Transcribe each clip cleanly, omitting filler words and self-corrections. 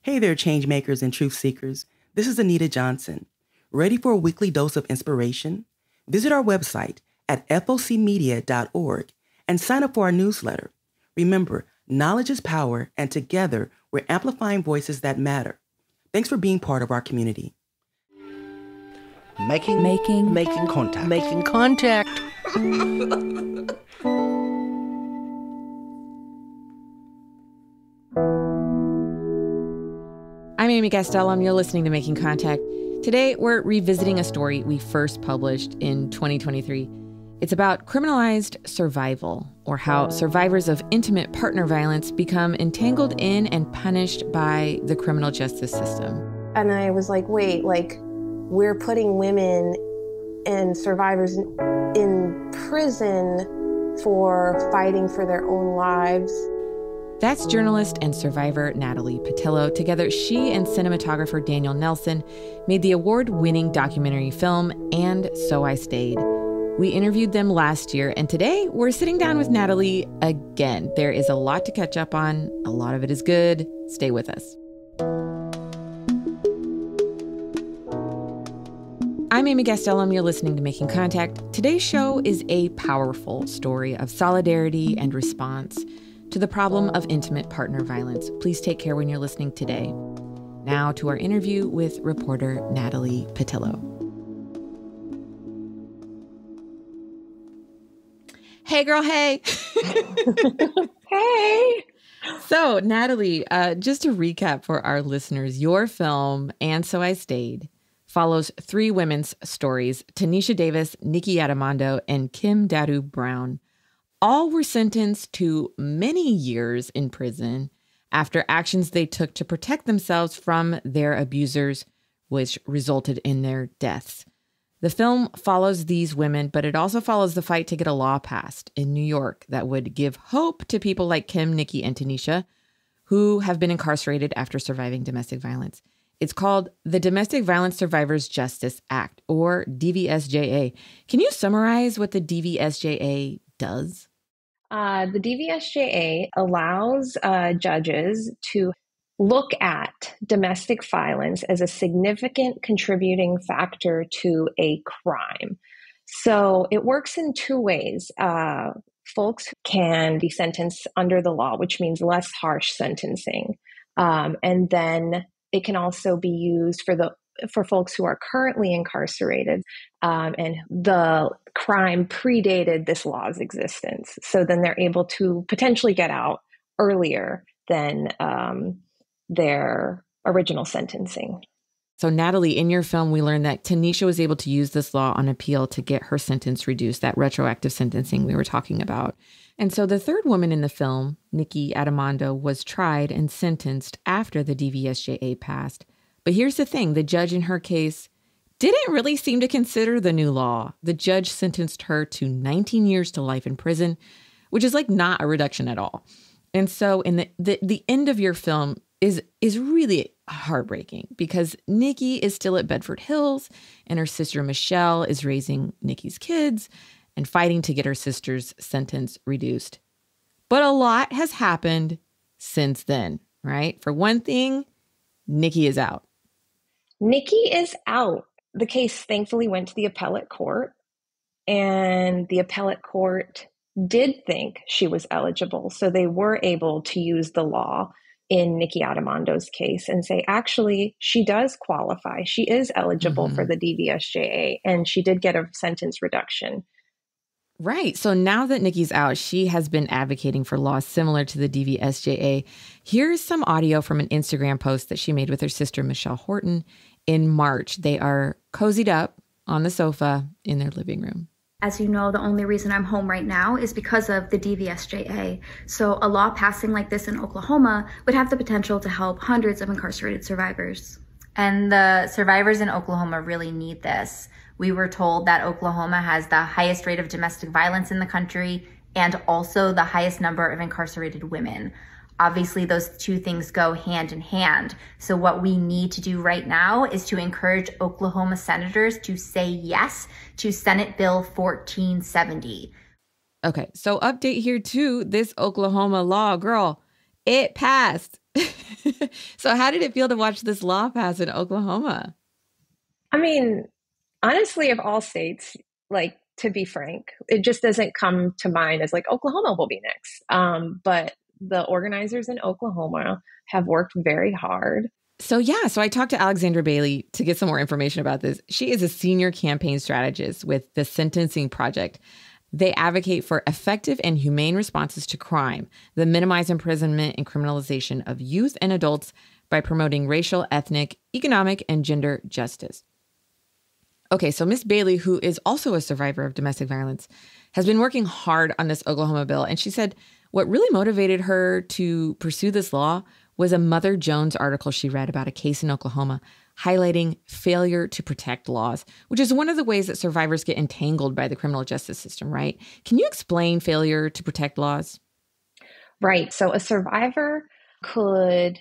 Hey there, change makers and truth seekers. This is Anita Johnson. Ready for a weekly dose of inspiration? Visit our website at focmedia.org and sign up for our newsletter. Remember, knowledge is power, and together we're amplifying voices that matter. Thanks for being part of our community. Making contact. Making contact. I'm Amy Gastellum. You're listening to Making Contact. Today, we're revisiting a story we first published in 2023. It's about criminalized survival, or how survivors of intimate partner violence become entangled in and punished by the criminal justice system. And I was like, wait, we're putting women and survivors in prison for fighting for their own lives. That's journalist and survivor Natalie Pattillo. Together, she and cinematographer Daniel Nelson made the award-winning documentary film, And So I Stayed. We interviewed them last year, and today we're sitting down with Natalie again. There is a lot to catch up on. A lot of it is good. Stay with us. I'm Amy Gastellum. You're listening to Making Contact. Today's show is a powerful story of solidarity and response to the problem of intimate partner violence. Please take care when you're listening today. Now to our interview with reporter Natalie Pattillo. Hey, girl, hey. Hey. So, Natalie, just to recap for our listeners, your film, And So I Stayed, follows three women's stories: Tanisha Davis, Nikki Adamando, and Kim Dadu Brown. All were sentenced to many years in prison after actions they took to protect themselves from their abusers, which resulted in their deaths. The film follows these women, but it also follows the fight to get a law passed in New York that would give hope to people like Kim, Nikki, and Tanisha, who have been incarcerated after surviving domestic violence. It's called the Domestic Violence Survivors Justice Act, or DVSJA. Can you summarize what the DVSJA does? The DVSJA allows judges to look at domestic violence as a significant contributing factor to a crime. So it works in two ways. Folks can be sentenced under the law, which means less harsh sentencing. And then it can also be used for folks who are currently incarcerated, and the crime predated this law's existence. So then they're able to potentially get out earlier than their original sentencing. So Natalie, in your film, we learned that Tanisha was able to use this law on appeal to get her sentence reduced, that retroactive sentencing we were talking about. And so the third woman in the film, Nikki Adamando, was tried and sentenced after the DVSJA passed. But here's the thing, the judge in her case didn't really seem to consider the new law. The judge sentenced her to 19 years to life in prison, which is not a reduction at all. And so in the end of your film is really heartbreaking, because Nikki is still at Bedford Hills and her sister Michelle is raising Nikki's kids and fighting to get her sister's sentence reduced. But a lot has happened since then, right? For one thing, Nikki is out. Nikki is out. The case thankfully went to the appellate court, and the appellate court did think she was eligible. So they were able to use the law in Nikki Adamando's case and say, actually, she does qualify. She is eligible for the DVSJA, and she did get a sentence reduction. Right. So now that Nikki's out, she has been advocating for laws similar to the DVSJA. Here's some audio from an Instagram post that she made with her sister, Michelle Horton, in March. They are cozied up on the sofa in their living room. As you know, the only reason I'm home right now is because of the DVSJA. So a law passing like this in Oklahoma would have the potential to help hundreds of incarcerated survivors. And the survivors in Oklahoma really need this. We were told that Oklahoma has the highest rate of domestic violence in the country and also the highest number of incarcerated women. Obviously, those two things go hand in hand. So what we need to do right now is to encourage Oklahoma senators to say yes to Senate Bill 1470. Okay, so update here too. This Oklahoma law, girl, it passed. So how did it feel to watch this law pass in Oklahoma? I mean, honestly, of all states, like, to be frank, it just doesn't come to mind as like Oklahoma will be next. But the organizers in Oklahoma have worked very hard. So I talked to Alexandra Bailey to get some more information about this. She is a senior campaign strategist with the Sentencing Project. They advocate for effective and humane responses to crime that minimize imprisonment and criminalization of youth and adults by promoting racial, ethnic, economic, and gender justice. Okay, so Miss Bailey, who is also a survivor of domestic violence, has been working hard on this Oklahoma bill. And she said what really motivated her to pursue this law was a Mother Jones article she read about a case in Oklahoma highlighting failure to protect laws, which is one of the ways that survivors get entangled by the criminal justice system, right? Can you explain failure to protect laws? Right. So a survivor could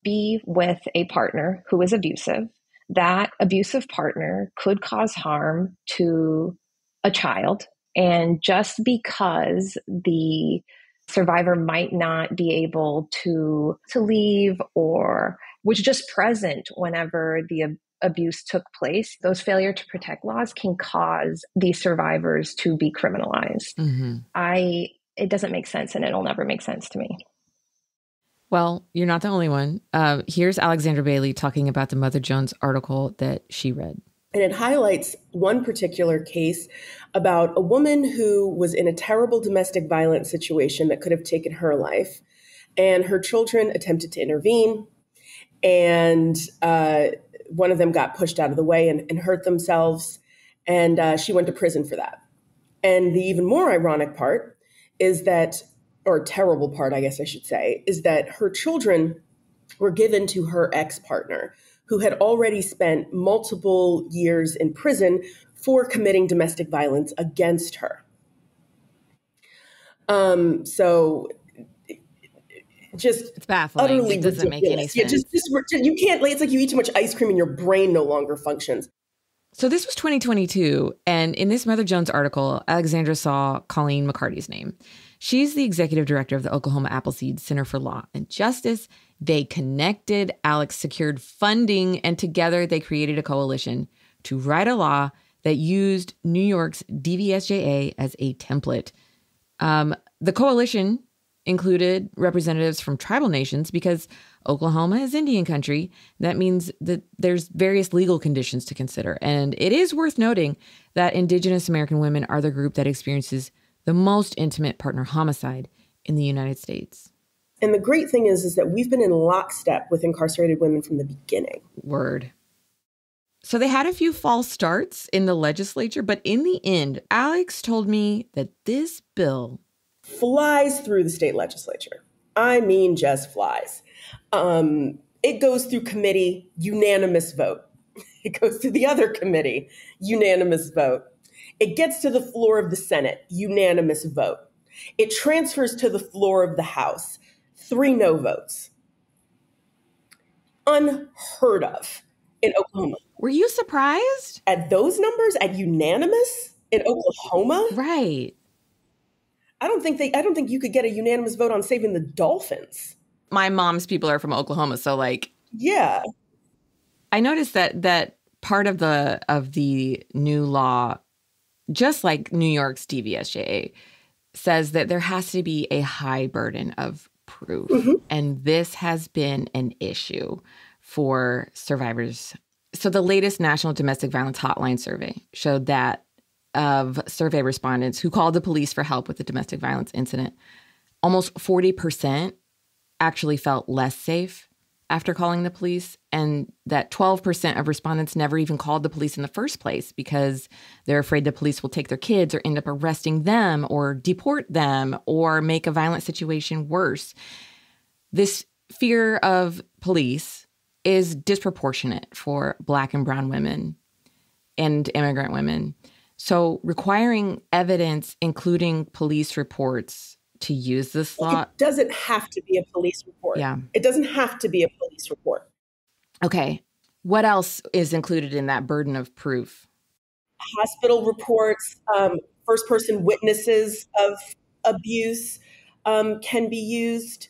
be with a partner who is abusive. That abusive partner could cause harm to a child. And just because the survivor might not be able to leave or was just present whenever the abuse took place, those failure to protect laws can cause these survivors to be criminalized. It doesn't make sense, and it'll never make sense to me. Well, you're not the only one. Here's Alexandra Bailey talking about the Mother Jones article that she read. And it highlights one particular case about a woman who was in a terrible domestic violence situation that could have taken her life. And her children attempted to intervene. And one of them got pushed out of the way and hurt themselves. And she went to prison for that. And the even more ironic part is that, or terrible part, I guess I should say, is that her children were given to her ex-partner, who had already spent multiple years in prison for committing domestic violence against her. So just it's baffling. Utterly it doesn't ridiculous. Make any sense. You can't. It's like you eat too much ice cream and your brain no longer functions. So this was 2022, and in this Mother Jones article, Alexandra saw Colleen McCarty's name. She's the executive director of the Oklahoma Appleseed Center for Law and Justice. They connected, Alex secured funding, and together they created a coalition to write a law that used New York's DVSJA as a template. The coalition included representatives from tribal nations because Oklahoma is Indian country. That means that there's various legal conditions to consider. And it is worth noting that Indigenous American women are the group that experiences the most intimate partner homicide in the United States. And the great thing is that we've been in lockstep with incarcerated women from the beginning. Word. So they had a few false starts in the legislature, but in the end, Alex told me that this bill flies through the state legislature. I mean, just flies. It goes through committee, unanimous vote. It goes to the other committee, unanimous vote. It gets to the floor of the Senate, unanimous vote. It transfers to the floor of the House, 3 no votes. Unheard of in Oklahoma. Were you surprised? At those numbers, at unanimous in Oklahoma? Right. I don't think you could get a unanimous vote on saving the dolphins. My mom's people are from Oklahoma, so yeah. I noticed that part of the new law, just like New York's DVSJA, says that there has to be a high burden of proof. Mm-hmm. And this has been an issue for survivors. So the latest National Domestic Violence Hotline survey showed that of survey respondents who called the police for help with a domestic violence incident, almost 40% actually felt less safe after calling the police, and that 12% of respondents never even called the police in the first place because they're afraid the police will take their kids or end up arresting them or deport them or make a violent situation worse. This fear of police is disproportionate for Black and brown women and immigrant women. So requiring evidence, including police reports, to use this law. It doesn't have to be a police report. Yeah. It doesn't have to be a police report. Okay. What else is included in that burden of proof? Hospital reports, first-person witnesses of abuse can be used.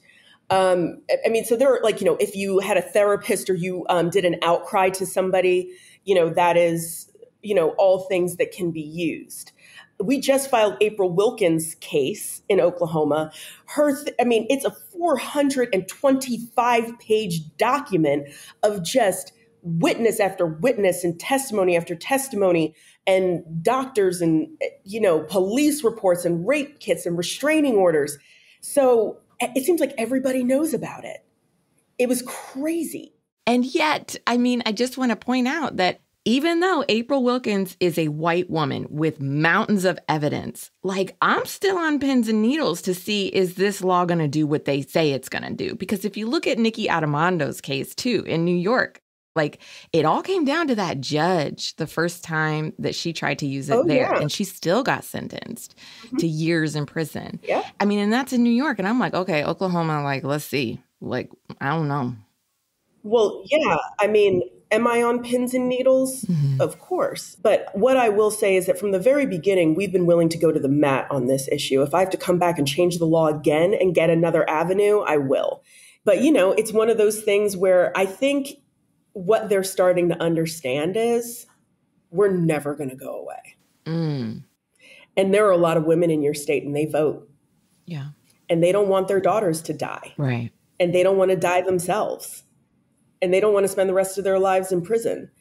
I mean, so there are like, if you had a therapist or you did an outcry to somebody, that is, all things that can be used. We just filed April Wilkens' case in Oklahoma. It's a 425-page document of just witness after witness and testimony after testimony and doctors and, police reports and rape kits and restraining orders. So it seems like everybody knows about it. It was crazy. And yet, I just want to point out that even though April Wilkens is a white woman with mountains of evidence, I'm still on pins and needles to see, is this law going to do what they say it's going to do? Because if you look at Nikki Adamando's case, too, in New York, it all came down to that judge the first time that she tried to use it there. Yeah. And she still got sentenced to years in prison. Yeah. And that's in New York. And I'm like, okay, Oklahoma, let's see. I don't know. Well, yeah. Am I on pins and needles? Mm-hmm. Of course. But what I will say is that from the very beginning, we've been willing to go to the mat on this issue. If I have to come back and change the law again and get another avenue, I will. But, it's one of those things where I think what they're starting to understand is we're never going to go away. Mm. And there are a lot of women in your state and they vote. Yeah. And they don't want their daughters to die. Right. And they don't want to die themselves. And they don't want to spend the rest of their lives in prison.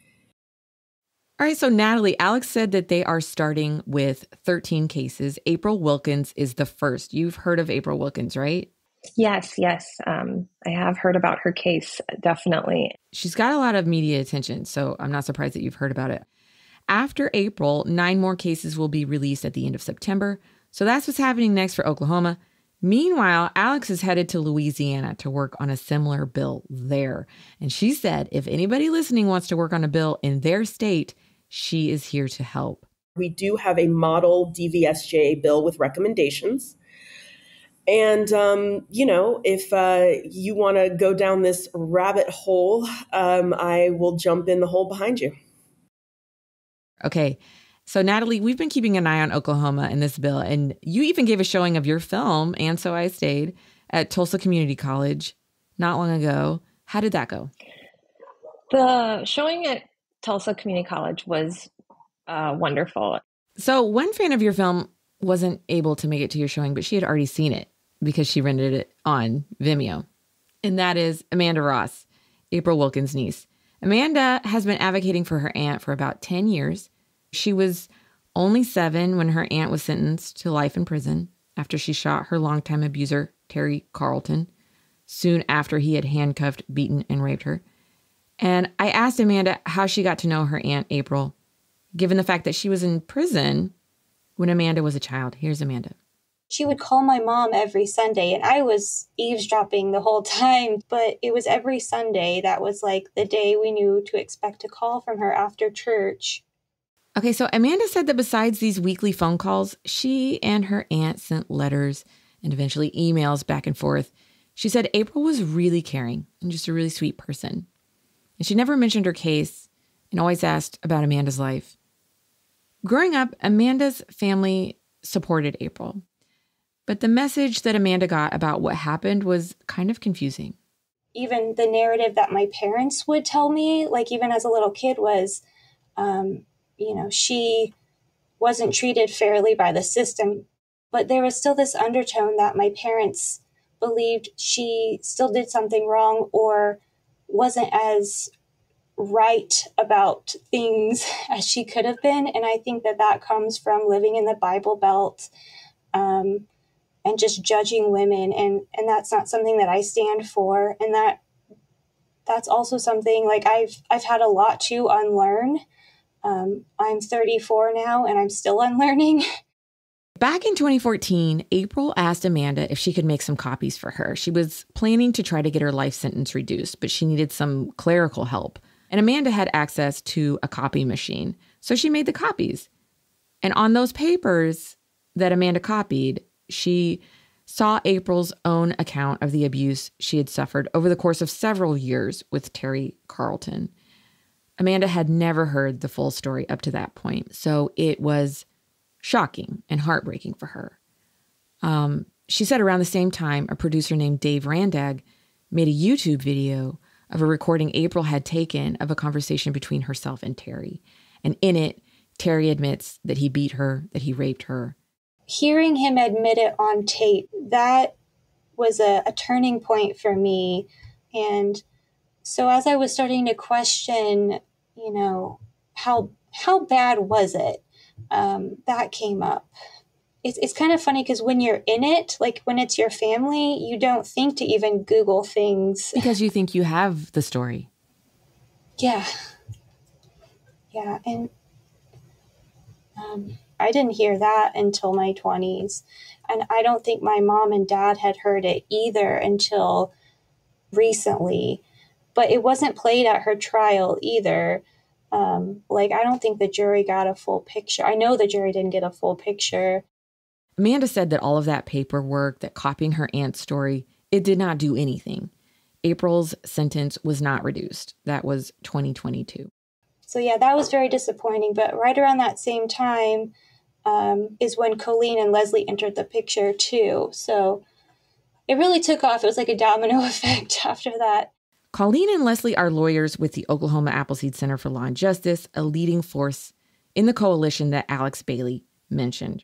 All right. So, Natalie, Alex said that they are starting with 13 cases. April Wilkens is the first. You've heard of April Wilkens, right? Yes. I have heard about her case, definitely. She's got a lot of media attention, so I'm not surprised that you've heard about it. After April, 9 more cases will be released at the end of September. So that's what's happening next for Oklahoma. Meanwhile, Alex is headed to Louisiana to work on a similar bill there. And she said if anybody listening wants to work on a bill in their state, she is here to help. We do have a model DVSJ bill with recommendations. And, if you want to go down this rabbit hole, I will jump in the hole behind you. Okay. So, Natalie, we've been keeping an eye on Oklahoma and this bill, and you even gave a showing of your film, And So I Stayed, at Tulsa Community College not long ago. How did that go? The showing at Tulsa Community College was wonderful. So one fan of your film wasn't able to make it to your showing, but she had already seen it because she rented it on Vimeo. And that is Amanda Ross, April Wilkens' niece. Amanda has been advocating for her aunt for about 10 years. She was only 7 when her aunt was sentenced to life in prison after she shot her longtime abuser, Terry Carlton, soon after he had handcuffed, beaten, and raped her. And I asked Amanda how she got to know her aunt April, given the fact that she was in prison when Amanda was a child. Here's Amanda. She would call my mom every Sunday, and I was eavesdropping the whole time, but it was every Sunday. That was the day we knew to expect a call from her after church. Okay, so Amanda said that besides these weekly phone calls, she and her aunt sent letters and eventually emails back and forth. She said April was really caring and just a really sweet person. And she never mentioned her case and always asked about Amanda's life. Growing up, Amanda's family supported April. But the message that Amanda got about what happened was kind of confusing. Even the narrative that my parents would tell me, even as a little kid, was, she wasn't treated fairly by the system. But there was still this undertone that my parents believed she still did something wrong or wasn't as right about things as she could have been. And I think that comes from living in the Bible Belt and just judging women. And that's not something that I stand for. And that's also something I've had a lot to unlearn. I'm 34 now and I'm still unlearning. Back in 2014, April asked Amanda if she could make some copies for her. She was planning to try to get her life sentence reduced, but she needed some clerical help. And Amanda had access to a copy machine. So she made the copies. And on those papers that Amanda copied, she saw April's own account of the abuse she had suffered over the course of several years with Terry Carlton. Amanda had never heard the full story up to that point, so it was shocking and heartbreaking for her. She said around the same time, a producer named Dave Randag made a YouTube video of a recording April had taken of a conversation between herself and Terry. And in it, Terry admits that he beat her, that he raped her. Hearing him admit it on tape, that was a turning point for me. And so as I was starting to question, how bad was it, that came up. It's kind of funny because when you're in it, like when it's your family, you don't think to even Google things. Because you think you have the story. Yeah. Yeah. And I didn't hear that until my 20s. And I don't think my mom and dad had heard it either until recently. But it wasn't played at her trial either. I don't think the jury got a full picture. I know the jury didn't get a full picture. Amanda said that all of that paperwork, that copying her aunt's story, it did not do anything. April's sentence was not reduced. That was 2022. So yeah, that was very disappointing. But right around that same time is when Colleen and Leslie entered the picture too. So it really took off. It was like a domino effect after that. Colleen and Leslie are lawyers with the Oklahoma Appleseed Center for Law and Justice, a leading force in the coalition that Alex Bailey mentioned.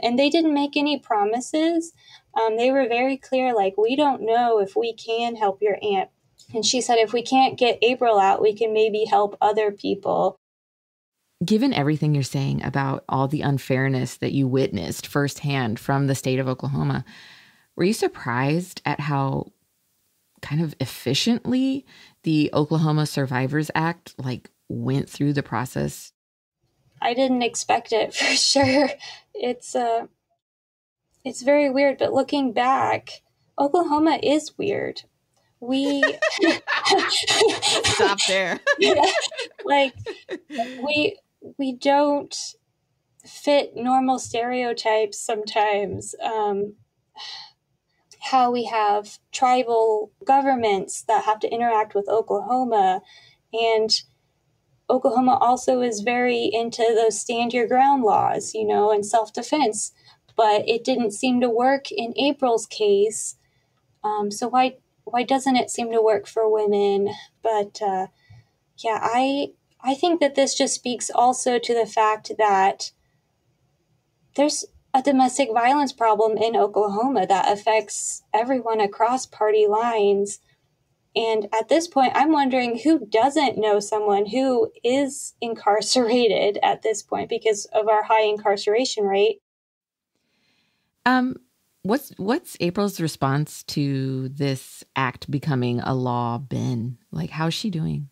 And they didn't make any promises. They were very clear, like, we don't know if we can help your aunt. And she said, if we can't get April out, we can maybe help other people. Given everything you're saying about all the unfairness that you witnessed firsthand from the state of Oklahoma, were you surprised at how kind of efficiently the Oklahoma Survivors Act went through the process? I didn't expect it for sure. It's very weird, but looking back, Oklahoma is weird. We stop there. Yeah, we don't fit normal stereotypes sometimes. How we have tribal governments that have to interact with Oklahoma, and Oklahoma also is very into those stand your ground laws, and self-defense, but it didn't seem to work in April's case. So why doesn't it seem to work for women? But I think that this just speaks also to the fact that there's a domestic violence problem in Oklahoma that affects everyone across party lines. And at this point, I'm wondering who doesn't know someone who is incarcerated at this point because of our high incarceration rate. What's April's response to this act becoming a law been? How's she doing?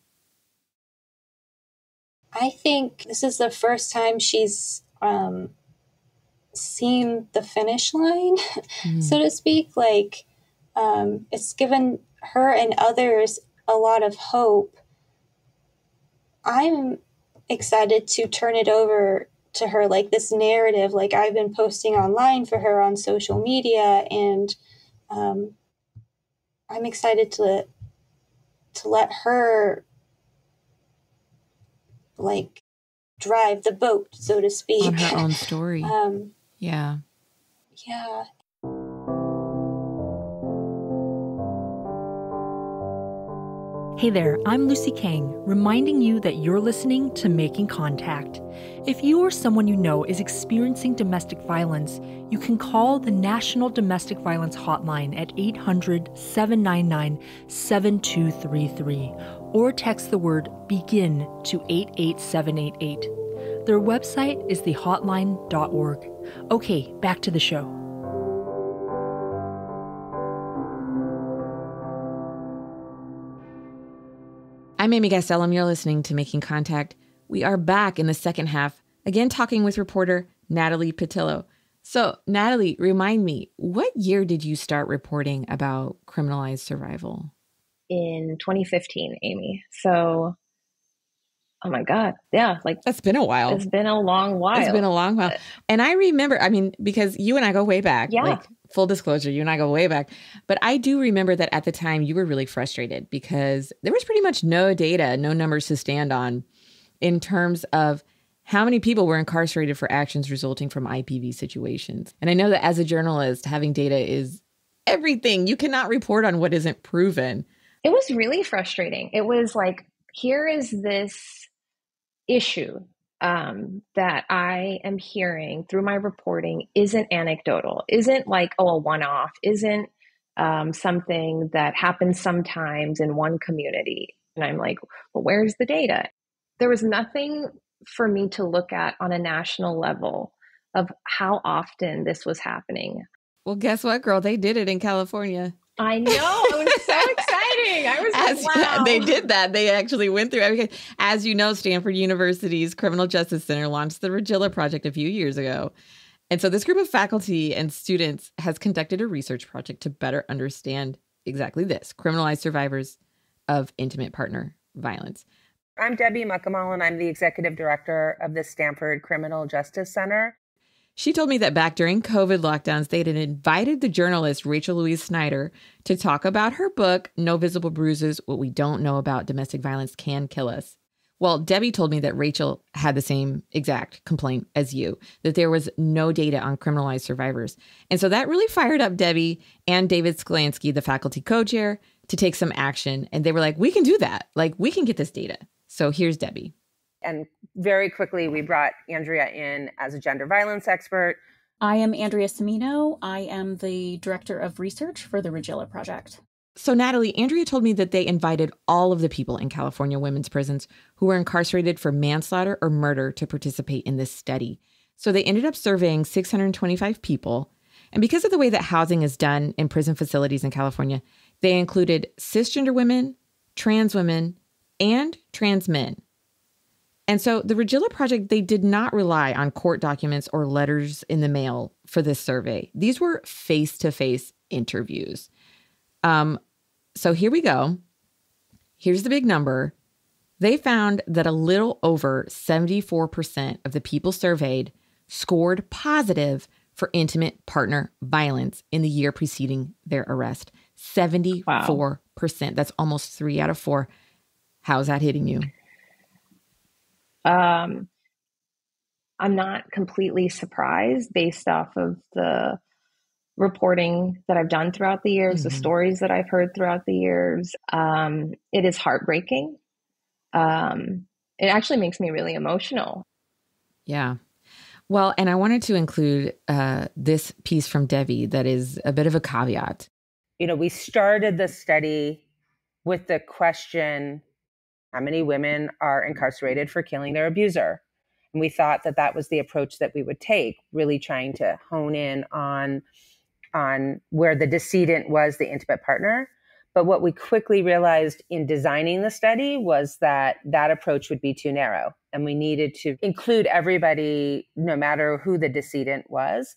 I think this is the first time she's seen the finish line, so to speak. It's given her and others a lot of hope. I'm excited to turn it over to her, this narrative, I've been posting online for her on social media, and I'm excited to let her drive the boat, so to speak, on her own story. Yeah. Hey there, I'm Lucy Kang, reminding you that you're listening to Making Contact. If you or someone you know is experiencing domestic violence, you can call the National Domestic Violence Hotline at 800-799-7233 or text the word BEGIN to 88788. Their website is thehotline.org. Okay, back to the show. I'm Amy Gastelum. You're listening to Making Contact. We are back in the second half, again talking with reporter Natalie Pattillo. So, Natalie, remind me, what year did you start reporting about criminalized survival? In 2015, Amy. So, oh my God. Yeah. That's been a while. It's been a long while. It's been a long while. And I remember, because you and I go way back. Yeah. Full disclosure, you and I go way back. But I do remember that at the time you were really frustrated because there was pretty much no data, no numbers to stand on in terms of How many people were incarcerated for actions resulting from IPV situations? And I know that as a journalist, having data is everything. You cannot report on what isn't proven. It was really frustrating. It was like, here is this issue that I am hearing through my reporting isn't anecdotal, isn't like, oh, a one-off, isn't something that happens sometimes in one community. And I'm like, well, where's the data? There was nothing for me to look at on a national level of how often this was happening. Well, guess what, girl? They did it in California. I know. It was so exciting. I was like, wow. They did that. They actually went through everything. As you know, Stanford University's Criminal Justice Center launched the Regilla project a few years ago. And so this group of faculty and students has conducted a research project to better understand exactly this, criminalized survivors of intimate partner violence. I'm Debbie Mukamal, and I'm the executive director of the Stanford Criminal Justice Center. She told me that back during COVID lockdowns, they had invited the journalist Rachel Louise Snyder to talk about her book, No Visible Bruises, What We Don't Know About Domestic Violence Can Kill Us. Well, Debbie told me that Rachel had the same exact complaint as you, that there was no data on criminalized survivors. And so that really fired up Debbie and David Sklansky, the faculty co-chair, to take some action. And they were like, we can do that. Like, we can get this data. So here's Debbie. And very quickly, we brought Andrea in as a gender violence expert. I am Andrea Semino. I am the director of research for the Regilla project. So Natalie, Andrea told me that they invited all of the people in California women's prisons who were incarcerated for manslaughter or murder to participate in this study. So they ended up surveying 625 people. And because of the way that housing is done in prison facilities in California, they included cisgender women, trans women, and trans men. And so the Regilla project, they did not rely on court documents or letters in the mail for this survey. These were face-to-face interviews. So here we go. Here's the big number. They found that a little over 74% of the people surveyed scored positive for intimate partner violence in the year preceding their arrest. 74%. Wow. That's almost 3 out of 4. How's that hitting you? I'm not completely surprised based off of the reporting that I've done throughout the years, the stories that I've heard throughout the years. It is heartbreaking. It actually makes me really emotional. Yeah. Well, and I wanted to include this piece from Debbie that is a bit of a caveat. You know, we started the study with the question, how many women are incarcerated for killing their abuser? And we thought that that was the approach that we would take, really trying to hone in on where the decedent was the intimate partner. But what we quickly realized in designing the study was that that approach would be too narrow. And we needed to include everybody, no matter who the decedent was.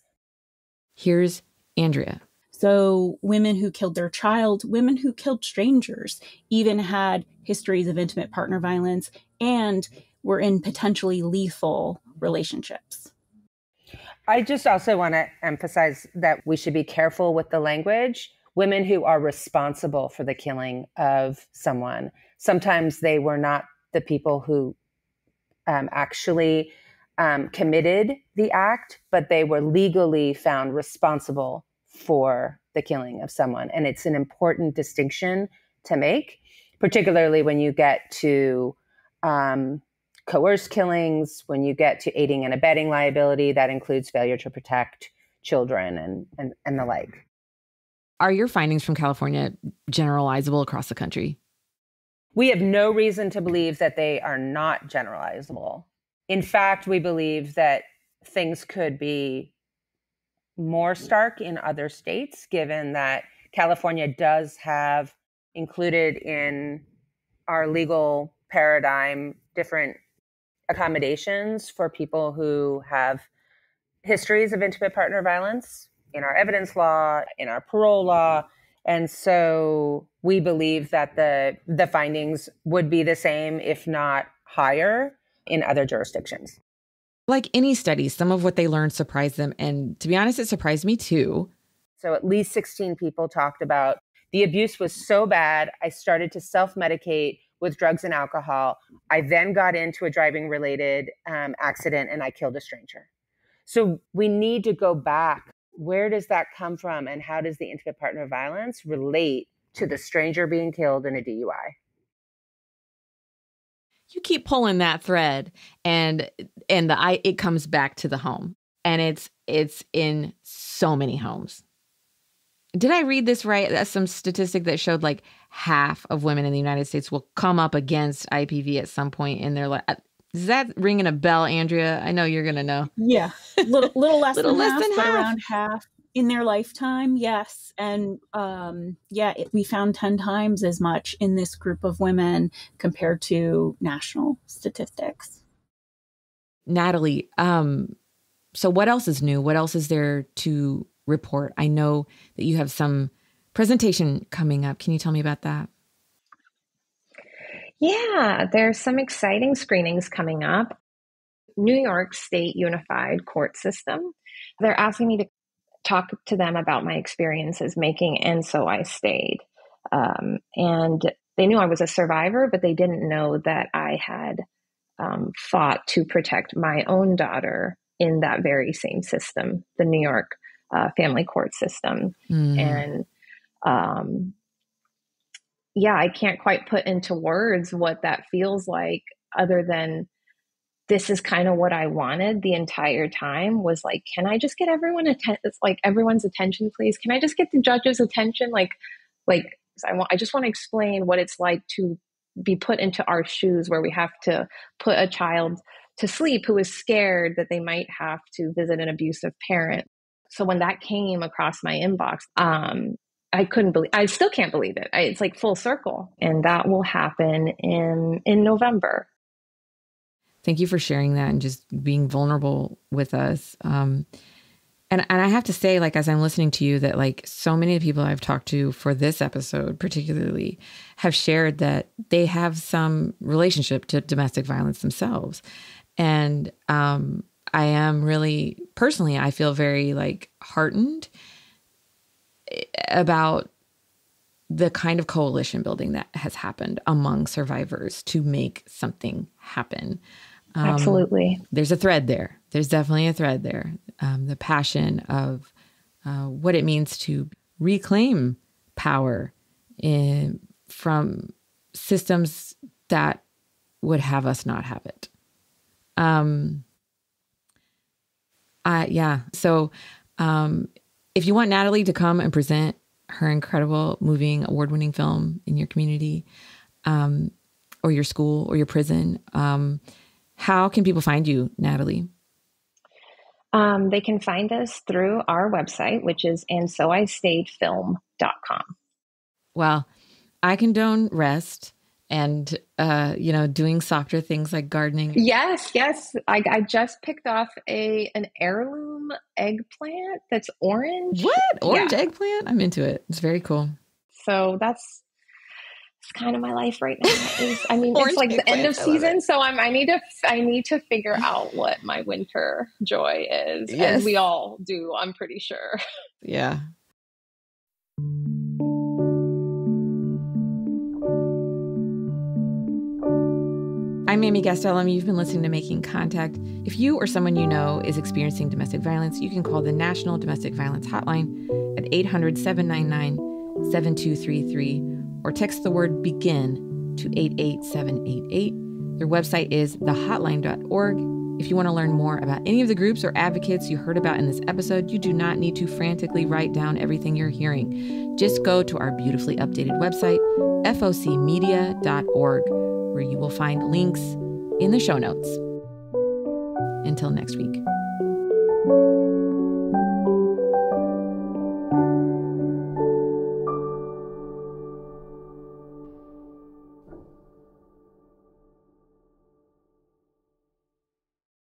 Here's Andrea. So women who killed their child, women who killed strangers, even had histories of intimate partner violence and were in potentially lethal relationships. I just also want to emphasize that we should be careful with the language. Women who are responsible for the killing of someone, sometimes they were not the people who actually committed the act, but they were legally found responsible for the killing of someone. And it's an important distinction to make, particularly when you get to coerced killings, when you get to aiding and abetting liability, that includes failure to protect children and the like. Are your findings from California generalizable across the country? We have no reason to believe that they are not generalizable. In fact, we believe that things could be more stark in other states, given that California does have included in our legal paradigm different accommodations for people who have histories of intimate partner violence in our evidence law, in our parole law. And so we believe that the findings would be the same, if not higher, in other jurisdictions. Like any study, some of what they learned surprised them. And to be honest, it surprised me too. So at least 16 people talked about the abuse was so bad, I started to self-medicate with drugs and alcohol. I then got into a driving related accident and I killed a stranger. So we need to go back. Where does that come from? And how does the intimate partner violence relate to the stranger being killed in a DUI? You keep pulling that thread and it comes back to the home. And it's in so many homes. Did I read this right? That's some statistic that showed like half of women in the United States will come up against IPV at some point in their life. Is that ringing a bell, Andrea? I know you're going to know. Yeah. Little less than half, but around half in their lifetime. Yes. And we found 10 times as much in this group of women compared to national statistics. Natalie, so what else is new? What else is there to report? I know that you have some presentation coming up. Can you tell me about that? Yeah, there's some exciting screenings coming up. New York State Unified Court System. They're asking me to talk to them about my experiences making And So I Stayed. And they knew I was a survivor, but they didn't know that I had fought to protect my own daughter in that very same system, the New York family court system. And I can't quite put into words what that feels like, other than this is kind of what I wanted the entire time, was like, can I just get everyone's attention, please? Can I just get the judge's attention? I just want to explain what it's like to be put into our shoes, where we have to put a child to sleep who is scared that they might have to visit an abusive parent. So when that came across my inbox, I still can't believe it. It's like full circle. And that will happen in November. Thank you for sharing that and just being vulnerable with us. And I have to say, like, as I'm listening to you, that like so many of the people I've talked to for this episode particularly have shared that they have some relationship to domestic violence themselves. And I am really, personally, I feel very like heartened about the kind of coalition building that has happened among survivors to make something happen. Absolutely. There's a thread there. There's definitely a thread there. The passion of what it means to reclaim power from systems that would have us not have it. So if you want Natalie to come and present her incredible, moving, award-winning film in your community, or your school or your prison, how can people find you, Natalie? They can find us through our website, which is andsoistayedfilm.com. Well, I condone rest and, doing softer things like gardening. Yes. I just picked off an heirloom eggplant that's orange. What? Orange eggplant? I'm into it. It's very cool. So it's kind of my life right now. It's like the end of season. So I need to figure out what my winter joy is. Yes. As we all do, I'm pretty sure. Yeah. I'm Amy Gastelum. You've been listening to Making Contact. If you or someone you know is experiencing domestic violence, you can call the National Domestic Violence Hotline at 800-799-7233 or text the word BEGIN to 88788. Their website is thehotline.org. If you want to learn more about any of the groups or advocates you heard about in this episode, you do not need to frantically write down everything you're hearing. Just go to our beautifully updated website, focmedia.org, where you will find links in the show notes. Until next week.